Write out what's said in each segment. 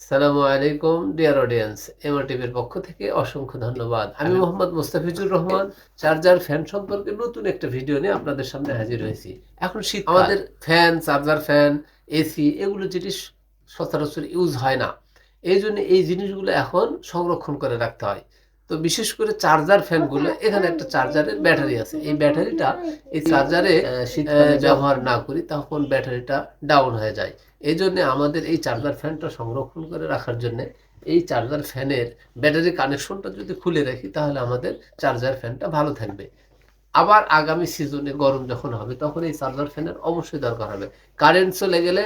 সালামু আলাইকুম dear audience, এমআরটিভির পক্ষ থেকে অসংখ্য ধন্যবাদ। আমি মোহাম্মদ মুস্তাফিজুর রহমান চার্জার ফ্যান সম্পর্কে নতুন একটা ভিডিও নিয়ে আপনাদের সামনে হাজির হয়েছি। এখন শীত, আমাদের ফ্যান, চার্জার ফ্যান, এসি এগুলো জিনিস সচরাচর ইউজ হয় না। এই জন্য এই জিনিসগুলো এখন সংরক্ষণ করে রাখতে হয়। তো বিশেষ করে চার্জার ফ্যানগুলো, এখানে একটা চার্জারের ব্যাটারি আছে। এই ব্যাটারিটা এই চার্জারে শীতকালে ব্যবহার না করি তখন ব্যাটারিটা ডাউন হয়ে যায়। এই জন্য আমাদের এই চার্জার ফ্যানটা সংরক্ষণ করে রাখার জন্য এই চার্জার ফ্যানের ব্যাটারি কানেকশনটা যদি খুলে রাখি তাহলে আমাদের চার্জার ফ্যানটা ভালো থাকবে। আবার আগামী সিজনে গরম যখন হবে তখন এই চার্জার ফ্যানের অবশ্যই দরকার হবে। কারেন্ট চলে গেলে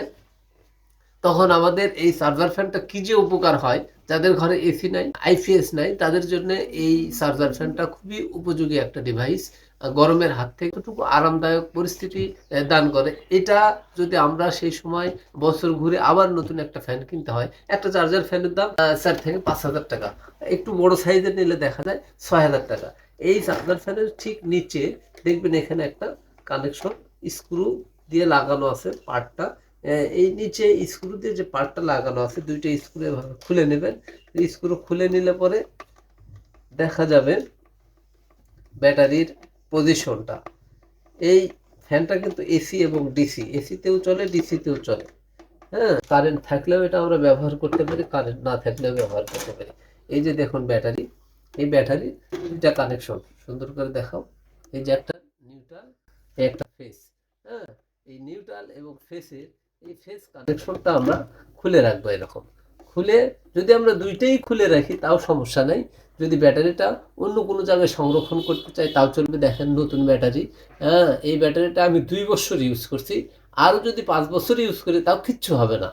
তখন আমাদের এই চার্জার ফ্যানটা কি যে উপকার হয়, যাদের ঘরে এসি নাই, আইপিএস নাই, তাদের জন্য এই চার্জার ফ্যানটা খুবই উপযোগী একটা ডিভাইস। গরমের হাত থেকে একটুকু আরামদায়ক পরিস্থিতি দান করে। এটা যদি আমরা সেই সময় বছর ঘুরে আবার নতুন একটা ফ্যান কিনতে হয়, একটা চার্জার ফ্যানের দাম 4 থেকে 5 হাজার টাকা, একটু বড় সাইজের নিলে দেখা যায় 6 হাজার টাকা। এই চার্জার ফ্যানের ঠিক নিচে দেখবেন এখানে একটা কানেকশন স্ক্রু দিয়ে লাগানো আছে পার্টটা। এই নিচে স্ক্রু দিয়ে যে পার্টটা লাগানো আছে, দুইটা স্ক্রু এভাবে খুলে নেবেন। স্ক্রু খুলে নিলে পরে দেখা যাবে ব্যাটারির পজিশনটা। এই ফ্যানটা কিন্তু এসি এবং ডিসি, এসিতেও চলে ডিসিতেও চলে। হ্যাঁ, কারেন্ট থাকলেও এটা আমরা ব্যবহার করতে পারি, কারেন্ট না থাকলেও ব্যবহার করতে পারি। এই যে দেখুন ব্যাটারি, এই ব্যাটারি দুইটা কানেকশন সুন্দর করে দেখাও। এই যে একটা নিউট্রাল, একটা ফেস। হ্যাঁ, এই নিউট্রাল এবং ফেসের এই ফেস কানেকশনটা আমরা খুলে রাখবো। এরকম খুলে যদি আমরা দুইটাই খুলে রাখি তাও সমস্যা নাই। যদি ব্যাটারিটা অন্য কোনো জায়গায় সংরক্ষণ করতে চাই তাও চলবে। দেখেন নতুন ব্যাটারি। হ্যাঁ, এই ব্যাটারিটা আমি 2 বছর ইউজ করছি। আরও যদি 5 বছর ইউজ করি তাও কিচ্ছু হবে না।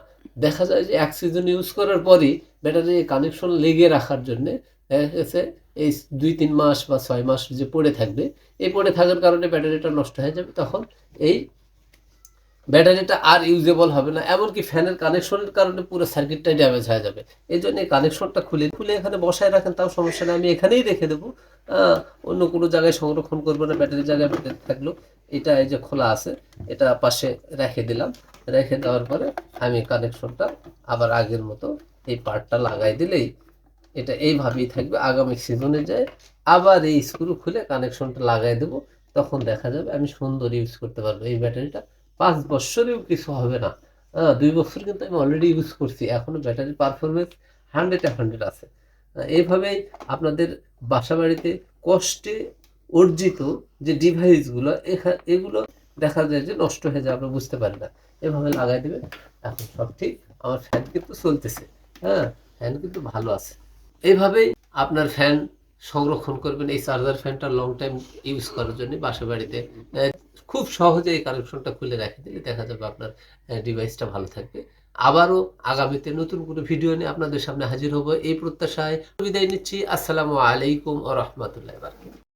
দেখা যায় যে এক সিজন ইউজ করার পরই ব্যাটারি কানেকশন লেগে রাখার জন্যে দেখা গেছে এই 2-3 মাস বা 6 মাস যে পড়ে থাকবে, এই পড়ে থাকার কারণে ব্যাটারিটা নষ্ট হয়ে যাবে। তখন এই ব্যাটারিটা আর ইউজেবল হবে না, এমনকি ফ্যানের কানেকশনের কারণে পুরো সার্কিটটাই ড্যামেজ হয়ে যাবে। এই জন্য এই কানেকশনটা খুলে খুলে এখানে বসায় রাখেন তাও সমস্যা নেই, আমি এখানেই রেখে দেবো। অন্য কোনো জায়গায় সংরক্ষণ করবো না, ব্যাটারির জায়গায় ব্যাটারি থাকলো। এটা এই যে খোলা আছে, এটা পাশে রেখে দিলাম। রেখে দেওয়ার পরে আমি কানেকশনটা আবার আগের মতো এই পার্টটা লাগাই দিলেই এটা এইভাবেই থাকবে। আগামী সিজনে যায় আবার এই স্ক্রু খুলে কানেকশনটা লাগাই দেবো, তখন দেখা যাবে আমি সুন্দর ইউজ করতে পারবো এই ব্যাটারিটা। 5 বছরেও কিছু হবে না। 2 বছর কিন্তু আমি অলরেডি ইউজ করছি, এখনো ব্যাটারির পারফরমেন্স 100-100 আছে। এইভাবেই আপনাদের বাসা বাড়িতে কষ্টে অর্জিত যে ডিভাইসগুলো এগুলো দেখা যায় যে নষ্ট হয়ে যায়, আমরা বুঝতে পারি না। এভাবে লাগাই দেবেন, এখন সব ঠিক। আমার ফ্যান কিন্তু চলতেছে। হ্যাঁ, ফ্যান কিন্তু ভালো আছে। এইভাবেই আপনার ফ্যান সংরক্ষণ করবেন। এই চার্জার ফ্যানটা লং টাইম ইউজ করার জন্য বাসা বাড়িতে খুব সহজে এই কানেকশনটা খুলে রেখে দিলে দেখা যাবে আপনার ডিভাইসটা ভালো থাকবে। আবারও আগামীতে নতুন কোনো ভিডিও নিয়ে আপনাদের সামনে হাজির হব এই প্রত্যাশায় বিদায় নিচ্ছি। আসসালামু আলাইকুম ওয়া রাহমাতুল্লাহি ওয়া বারাকাতুহু।